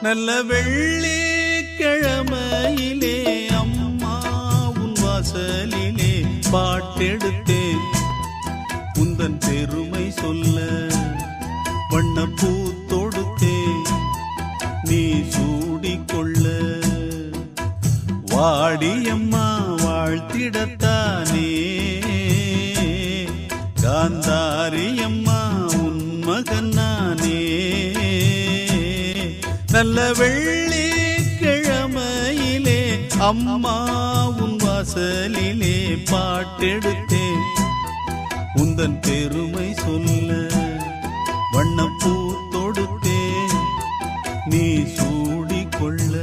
நல்ல வெள்ளிக்கிழமையிலே அம்மா உன் வாசலிலே பாட்டெடுத்தேன் உந்தன் பெருமை சொல்ல வண்ணப்பூ தொடுத்தேன் நீ சூடிக்கொள்ள வாடியம்மா வாழ்த்திடத்தானே காந்தாரியம்மா உன் மகன் நானே நல்ல வெள்ளிக்கிழமையிலே அம்மா உன் வாசலிலே பாட்டெடுத்தேன் உந்தன் பெருமை சொல்ல வண்ணப்பூ தொடுத்தேன் நீ சூடிக்கொள்ள